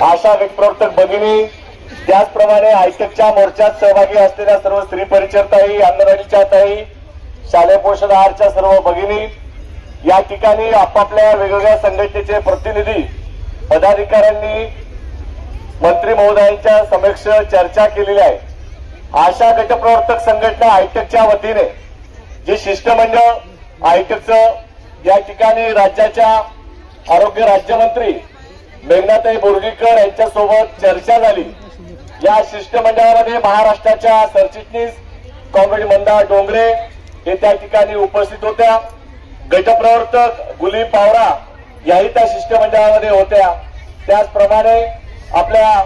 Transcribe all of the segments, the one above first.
आशा गटप्रवर्तक भगिनी, त्याचप्रमाणे आयटकच्या मोर्चात सहभागी असलेल्या सर्व स्त्री परिचरताई, अंगणवाडीच्या ताई, शालेय पोषण आहारच्या सर्व भगिनी, या ठिकाणी आपापल्या वेगवेगळ्या संघटनेचे प्रतिनिधी पदाधिकाऱ्यांनी मंत्री महोदयांच्या समक्ष चर्चा केलेली आहे। आशा गटप्रवर्तक संघटना आयटकच्या वतीने जे शिष्टमंडळ आयटकचं या ठिकाणी राज्याच्या आरोग्य राज्यमंत्री मेघनाताई बोर्डीकर यांच्यासोबत चर्चा झाली। या शिष्टमंडळामध्ये महाराष्ट्राच्या सरचिटणीस कॉम्रेड मंदा डोंगरे हे त्या ठिकाणी उपस्थित होत्या। गटप्रवर्तक गुली पावरा याही त्या शिष्टमंडळामध्ये होत्या। त्याचप्रमाणे आपल्या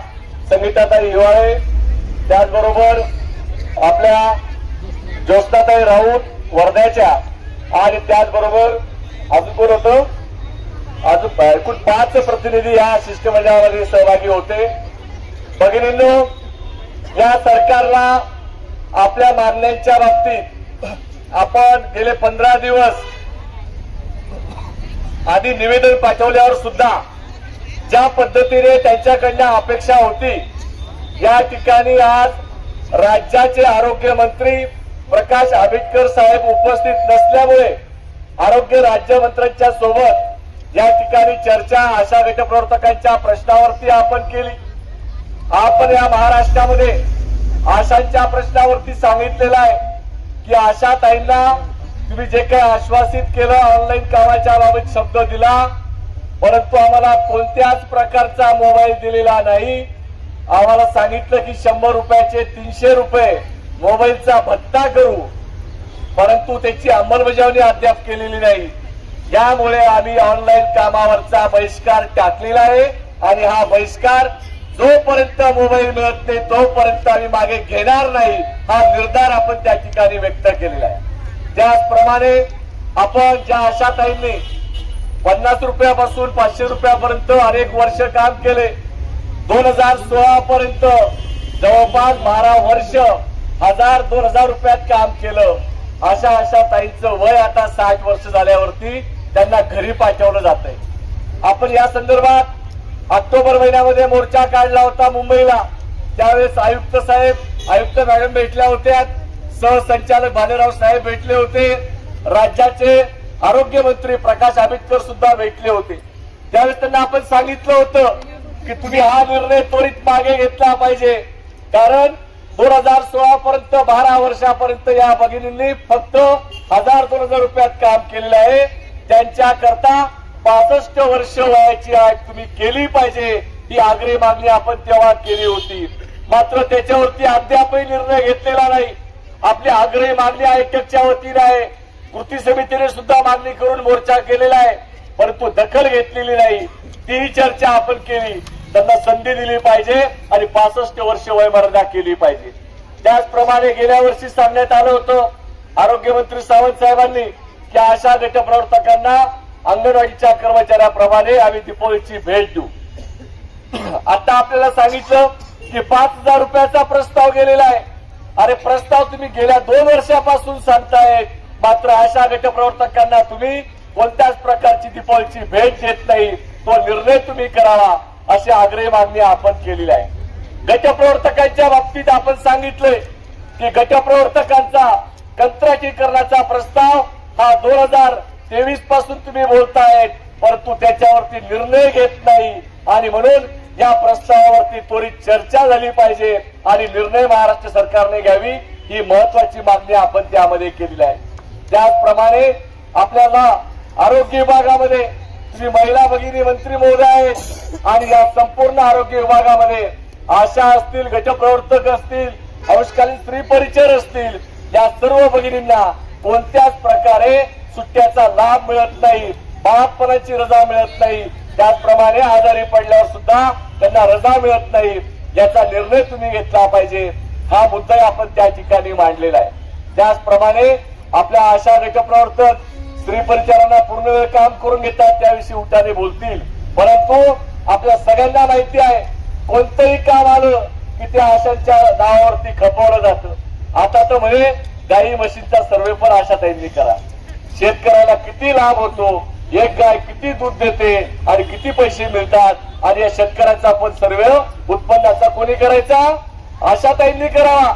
संगीताताई हिवाळे, त्याचबरोबर आपल्या ज्योत्स्नाताई राऊत वर्ध्याच्या, आणि त्याचबरोबर अजून कोण होतं, अजून एकूण 5 प्रतिनिधी या शिष्टमंडळामध्ये सहभागी होते। भगिनींनो, या सरकारला आपल्या मागण्यांच्या बाबतीत आपण गेले 15 दिवस आधी निवेदन पाठवल्यावर सुद्धा ज्या पद्धतीने त्यांच्याकडनं अपेक्षा होती, या ठिकाणी आज राज्याचे आरोग्य मंत्री प्रकाश आंबेडकर साहेब उपस्थित नसल्यामुळे आरोग्य राज्यमंत्र्यांच्या सोबत या ठिकाणी चर्चा आशा गटप्रवर्तकांच्या प्रश्नावरती आपण केली। आपण या महाराष्ट्रामध्ये आशांच्या प्रश्नावरती सांगितलेलं आहे की आशा ताईंना तुम्ही जे काही आश्वासित केलं, ऑनलाईन कामाच्या बाबत शब्द दिला, परंतु आम्हाला कोणत्याच प्रकारचा मोबाईल दिलेला नाही। आम्हाला सांगितलं की 100 रुपयाचे 300 रुपये मोबाईलचा भत्ता करू, परंतु त्याची अंमलबजावणी अद्याप केलेली नाही। यामुळे आम्ही ऑनलाईन कामावरचा बहिष्कार टाकलेला आहे आणि हा बहिष्कार जोपर्यंत मोबाईल मिळत नाही तोपर्यंत आम्ही मागे घेणार नाही, हा निर्धार आपण त्या ठिकाणी व्यक्त केलेला आहे। त्याचप्रमाणे आपण ज्या आशाताईंनी 50 रुपयापासून 500 रुपयापर्यंत अनेक वर्ष काम केले, 2016 पर्यंत जवळपास 12 वर्ष 1000-2000 रुपयात काम केलं। अशा आशाताईंचं वय आता 60 वर्ष झाल्यावरती त्यांना घरी पाठवलं जातंय। आपण या संदर्भात ऑक्टोबर महिन्यामध्ये मोर्चा काढला होता मुंबईला। त्यावेळेस आयुक्त साहेब, आयुक्त मॅडम भेटल्या होत्या, सहसंचालक भालेराव साहेब भेटले होते, राज्याचे आरोग्य मंत्री प्रकाश आंबेडकर सुद्धा भेटले होते। त्यावेळेस त्यांना आपण सांगितलं होतं की तुम्ही हा निर्णय त्वरित मागे घेतला पाहिजे, कारण 2016 पर्यंत 12 वर्षापर्यंत या भगिनींनी फक्त 1000-2000 रुपयात काम केलेलं आहे। त्यांच्या करता 65 वर्ष वयाची अट तुम्ही केली पाहिजे, ही आग्रही मागणी आपण तेव्हा केली होती। मात्र त्याच्यावरती अद्यापही निर्णय घेतलेला नाही। आपली आग्रही मागणी आयटकच्या वतीने आहे, कृती समितीने सुद्धा मागणी करून मोर्चा केलेला आहे, परंतु दखल घेतलेली नाही। ती चर्चा आपण केली, त्यांना संधी दिली पाहिजे आणि 65 वर्ष वयमर्यादा केली पाहिजे। त्याचप्रमाणे गेल्या वर्षी सांगण्यात आलं होतं आरोग्यमंत्री सावंत साहेबांनी की आशा गटप्रवर्तकांना अंगणवाडीच्या कर्मचाऱ्याप्रमाणे आम्ही दीपावलीची भेट देऊ। आता आपल्याला सांगितलं की 5000 रुपयाचा प्रस्ताव गेलेला आहे। अरे प्रस्ताव तुम्ही गेल्या 2 वर्षापासून सांगताय, मात्र आशा गटप्रवर्तकांना तुम्ही कोणत्याच प्रकारची दीपावलीची भेट देत नाही। तो निर्णय तुम्ही करावा अशी आग्रही मागणी आपण केलेली आहे। गटप्रवर्तकांच्या बाबतीत आपण सांगितलंय की गटप्रवर्तकांचा कंत्राटीकरणाचा प्रस्ताव हा 2023 पासून तुम्ही बोलतायत, परंतु त्याच्यावरती निर्णय घेत नाही आणि म्हणून या प्रस्तावावरती त्वरित चर्चा झाली पाहिजे आणि निर्णय महाराष्ट्र सरकारने घ्यावी, ही महत्वाची मागणी आपण त्यामध्ये केलेली आहे। त्याचप्रमाणे आपल्याला आरोग्य विभागामध्ये श्री महिला भगिनी मंत्री महोदय आहेत आणि या संपूर्ण आरोग्य विभागामध्ये आशा असतील, गटप्रवर्तक असतील, अंशकालीन स्त्री परिचर असतील, या सर्व भगिनींना कोणत्याच प्रकारे सुट्ट्याचा लाभ मिळत नाही, बाळापणाची रजा मिळत नाही, त्याचप्रमाणे आजारी पडल्यावर सुद्धा त्यांना रजा मिळत नाही। याचा निर्णय तुम्ही घेतला पाहिजे, हा मुद्दा आपण त्या ठिकाणी मांडलेला आहे। त्याचप्रमाणे आपल्या आशा गटप्रवर्तक स्त्री परिचारांना पूर्ण वेळ काम करून घेतात, त्याविषयी उठाने बोलतील, परंतु आपल्या सगळ्यांना माहिती आहे कोणतंही काम आलं की त्या आशांच्या नावावरती खपवलं जातं। आता तर म्हणे गाई म्हशींचा सर्वे पण आशाताईंनी करा, शेतकऱ्याला किती लाभ होतो एक गाय किती दूध देते आणि किती पैसे मिळतात आणि या शेतकऱ्याचा आपण सर्वे उत्पन्नाचा कोणी करायचा? आशाताईंनी करावा.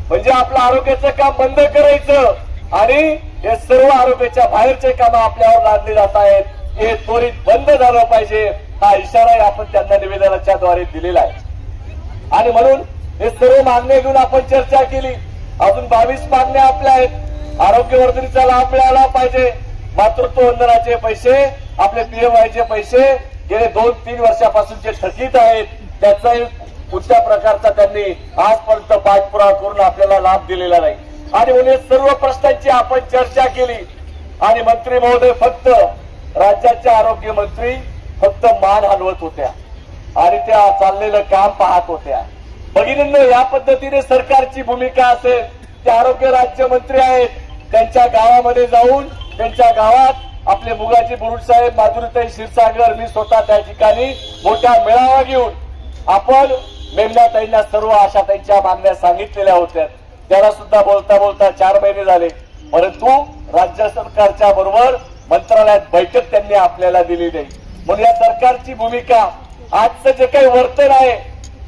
म्हणजे आपलं आरोग्याचं काम बंद करायचं आणि हे सर्व आरोग्याच्या बाहेरचे काम आपल्यावर लादले जात आहेत, हे त्वरित बंद झालं पाहिजे. हा इशाराही आपण त्यांना निवेदनाच्या द्वारे दिलेला आहे. आणि म्हणून हे सर्व मागण्या घेऊन आपण चर्चा केली. अजून 22 मागण्या आपल्या आहेत. आरोग्यवर्धिनीचा लाभ मिळाला पाहिजे. मातृत्व वंदनाचे पैसे, आपले पीएमआयचे पैसे गेले 2-3 वर्षापासूनचे थकीत आहेत, त्याचाही कुठल्या प्रकारचा त्यांनी आजपर्यंत पाठपुरावा करून आपल्याला लाभ दिलेला नाही. आणि म्हणून सर्व प्रश्नांची आपण चर्चा केली. आणि मंत्री महोदय फक्त राज्याच्या आरोग्य मंत्री फक्त मान हलवत होत्या आणि त्या चाललेलं काम पाहत होत्या. भगिनींनो, या पद्धतीने सरकारची भूमिका असेल. ते आरोग्य राज्यमंत्री आहेत, त्यांच्या गावामध्ये जाऊन त्यांच्या गावात आपले मुगाजी बुरुड साहेब, माधुरीताई क्षीरसागर, मी स्वतः त्या ठिकाणी मोठा मेळावा घेऊन आपण मेमनाताईंना सर्व आशाताईंच्या मागण्या सांगितलेल्या होत्या. त्याला सुद्धा बोलता बोलता 4 महिने झाले, परंतु राज्य सरकारच्या बरोबर मंत्रालयात बैठक त्यांनी आपल्याला दिली नाही. म्हणून या सरकारची भूमिका, आजचं जे काही वर्तन आहे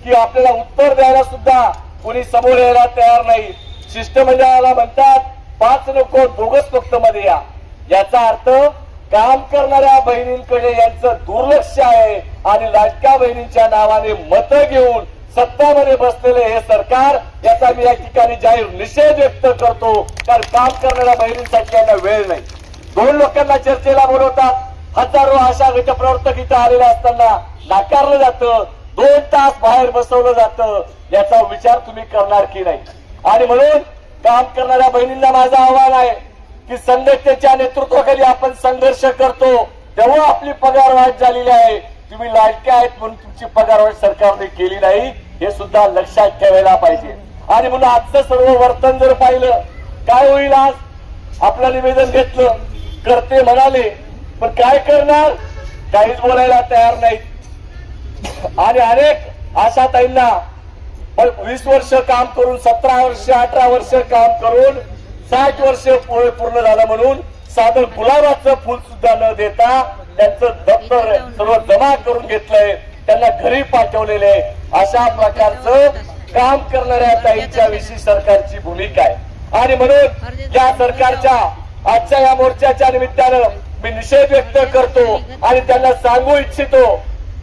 की आपल्याला उत्तर द्यायला सुद्धा कोणी समोर यायला तयार नाही. शिष्टमंडळाला म्हणतात 5 नको 2च फक्त मध्ये या. याचा अर्थ काम करणाऱ्या बहिणींकडे यांचं दुर्लक्ष आहे आणि लाडक्या बहिणींच्या नावाने मतं घेऊन सत्तामध्ये बसलेले हे सरकार, याचा मी या ठिकाणी जाहीर निषेध व्यक्त करतो. कारण काम करणाऱ्या बहिणींसाठी यांना वेळ नाही. 2 लोकांना चर्चेला बोलवतात, हजारो आशा गटप्रवर्तक इथं आलेले असताना नाकारलं जातं, 2 तास बाहेर बसवलं जातं. याचा विचार तुम्ही करणार की नाही? आणि म्हणून काम करणाऱ्या बहिणींना माझं आव्हान आहे की संघटनेच्या नेतृत्वाखाली आपण संघर्ष करतो तेव्हा आपली पगार वाढ झालेली आहे. तुम्ही लाडक्या आहेत म्हणून तुमची पगार वाढ सरकारने केली नाही, हे सुद्धा लक्षात ठेवायला पाहिजे. आणि म्हणून आजचं सर्व वर्तन जर पाहिलं, काय होईल? आज आपलं निवेदन घेतलं, करते म्हणाले, पण काय करणार? काहीच बोलायला तयार नाही. आणि अनेक आशाताईंना 20 वर्ष काम करून, 17 वर्ष 18 वर्ष काम करून 60 वर्ष पूर्ण झालं म्हणून साधं गुलाबाचं फुल सुद्धा न देता त्यांचं दप्तर सर्व जमा करून घेतलंय, त्यांना घरी पाठवलेले. अशा प्रकारचं काम करणाऱ्या ताईंच्या विषयी सरकारची भूमिका आहे. आणि म्हणून या सरकारच्या आजच्या या मोर्चाच्या निमित्तानं मी निषेध व्यक्त करतो आणि त्यांना सांगू इच्छितो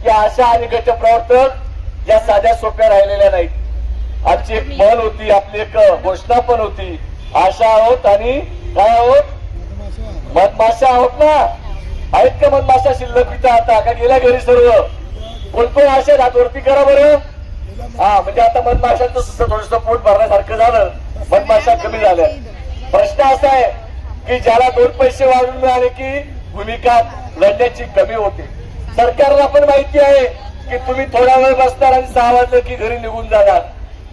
की आशा आणि गटप्रवर्तक या साध्या सोप्या राहिलेल्या नाहीत. आजची एक म्हण होती, आपली एक घोषणा पण होती, आशा आहोत आणि काय आहोत? मधमाशा आहोत ना. आहेत का मधमाशा शिल्लक इथं? आता का गेल्या घरी सर्व? कोणकोण आशा हातवरती करा बरं. हा, म्हणजे आता मधमाशांचं सुद्धा थोडंसं पोट भरण्यासारखं झालं, मधमाशा कमी झाल्या. प्रश्न असा आहे की ज्याला 2 पैसे वाढून मिळाले की भूमिका लढण्याची कमी होते. सरकारला पण माहिती आहे की तुम्ही थोडा वेळ बसणार आणि 6 वाजलं की घरी निघून जाणार.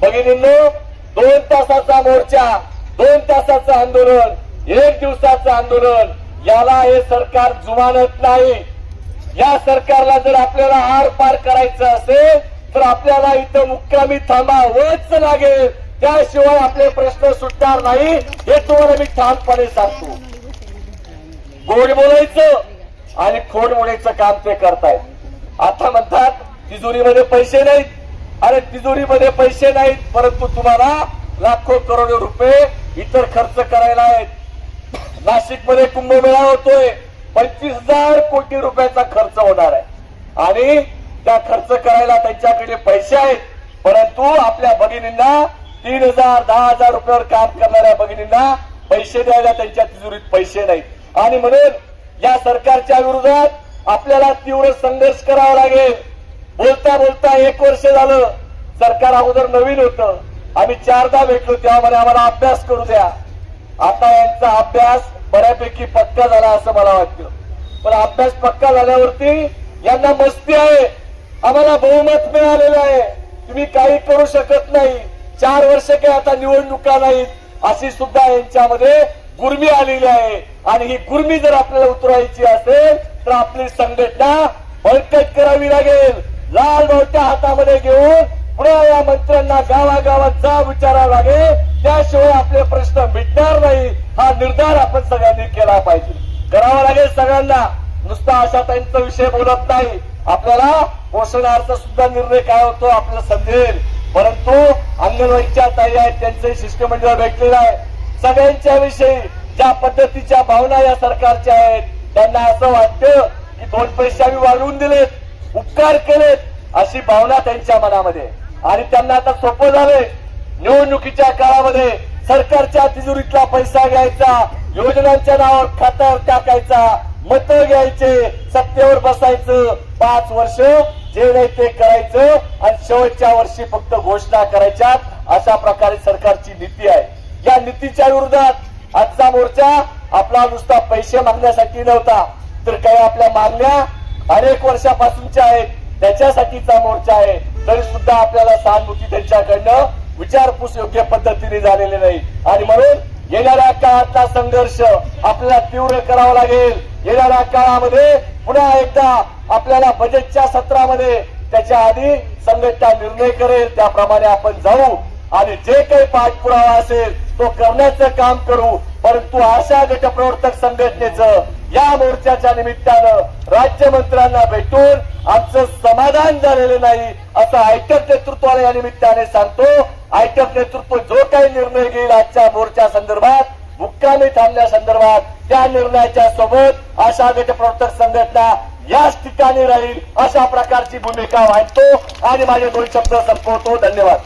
भगिनींनो, 2 तासाचा मोर्चा, 2 तासाचं आंदोलन, 1 दिवसाचं आंदोलन, याला हे सरकार जुमानत नाही. या सरकारला जर आपल्याला आर पार करायचं असेल तर आपल्याला इथं मुक्कामी थांबावंच लागेल, त्याशिवाय आपले प्रश्न सुटणार नाही, हे तुम्हाला मी ठामपणे सांगतो. गोड बोलायचं आणि खोड बोलायचं काम ते करतायत. आता म्हणतात तिजोरीमध्ये पैसे नाहीत. अरे तिजोरीमध्ये पैसे नाहीत, परंतु तुम्हाला लाखो करोडो रुपये इतर खर्च करायला आहेत. नाशिकमध्ये कुंभमेळा होतोय, 25,000 कोटी रुपयाचा खर्च होणार आहे आणि त्या खर्च करायला त्यांच्याकडे पैसे आहेत, परंतु आपल्या भगिनींना 3,000 10,000 रुपयावर काम करणाऱ्या भगिनींना पैसे द्यायला त्यांच्या तिजोरीत पैसे नाहीत. आणि म्हणून या सरकारच्या विरोधात आपल्याला तीव्र संघर्ष करावा लागेल. बोलता बोलता 1 वर्ष झालं. सरकार अगोदर नवीन होतं, आम्ही 4दा भेटलो, तेव्हा मला आम्हाला अभ्यास करू द्या. आता यांचा अभ्यास बऱ्यापैकी पक्का झाला असं मला वाटतं. पण अभ्यास पक्का झाल्यावरती यांना मस्ती आहे, आम्हाला बहुमत मिळालेलं आहे, तुम्ही काही करू शकत नाही, 4 वर्ष काही आता निवडणुका नाहीत, अशी सुद्धा यांच्यामध्ये गुर्मी आलेली आहे. आणि ही गुर्मी जर आपल्याला उतरवायची असेल तर आपली संघटना बळकट करावी लागेल. लाल बावट्या हातामध्ये घेऊन पुन्हा या मंत्र्यांना गावागावात जा विचारावं लागेल, त्याशिवाय आपले प्रश्न मिटणार नाही. हा निर्धार आपण सगळ्यांनी केला पाहिजे, करावा लागेल सगळ्यांना. नुसता आशाताईंचा विषय बोलत नाही, आपल्याला पोषण आहारचा सुद्धा निर्णय काय होतो आपल्याला समजेल. परंतु अंगणवाडीच्या ताई आहेत, त्यांचे शिष्टमंडळ भेटलेलं आहे. सगळ्यांच्या विषयी ज्या पद्धतीच्या भावना या सरकारच्या आहेत, त्यांना असं वाटतं की 2 पैसे आम्ही वाढवून दिलेत, उपकार केलेत, अशी भावना त्यांच्या मनामध्ये. आणि त्यांना आता सोपं झालंय, निवडणुकीच्या काळामध्ये सरकारच्या तिजोरीतला पैसा घ्यायचा, योजनांच्या नावावर खात्यावर टाकायचा, मतं घ्यायचे, सत्तेवर बसायचं, 5 वर्ष जे नाही ते करायचं आणि शेवटच्या वर्षी फक्त घोषणा करायच्या. अशा प्रकारे सरकारची नीती आहे. या नीतीच्या विरोधात आजचा मोर्चा आपला नुसता पैसे मागण्यासाठी नव्हता, तर काही आपल्या मागण्या अनेक वर्षापासूनच्या आहेत, त्याच्यासाठीचा मोर्चा आहे. तरी सुद्धा आपल्याला सहानुभूती त्यांच्याकडनं विचारपूस योग्य पद्धतीने झालेली नाही. आणि म्हणून येणाऱ्या काळातला संघर्ष आपल्याला तीव्र करावा लागेल. येणाऱ्या काळामध्ये पुन्हा एकदा आपल्याला बजेटच्या सत्रामध्ये त्याच्या आधी संघटना निर्णय करेल, त्याप्रमाणे आपण जाऊ आणि जे काही पाठपुरावा असेल तो करण्याचं काम करू. परंतु अशा गटप्रवर्तक संघटनेचं या मोर्चाच्या निमित्तानं राज्यमंत्र्यांना भेटून आमचं समाधान झालेलं नाही, असं आयटक नेतृत्वाला या निमित्ताने सांगतो. आयटक नेतृत्व जो काही निर्णय घेईल आजच्या मोर्चा संदर्भात, मुक्कामी थांबण्यासंदर्भात, त्या निर्णयाच्या सोबत अशा गटप्रवर्तक संघटना याच ठिकाणी राहील, अशा प्रकारची भूमिका मांडतो आणि माझे 2 शब्द संपवतो. धन्यवाद.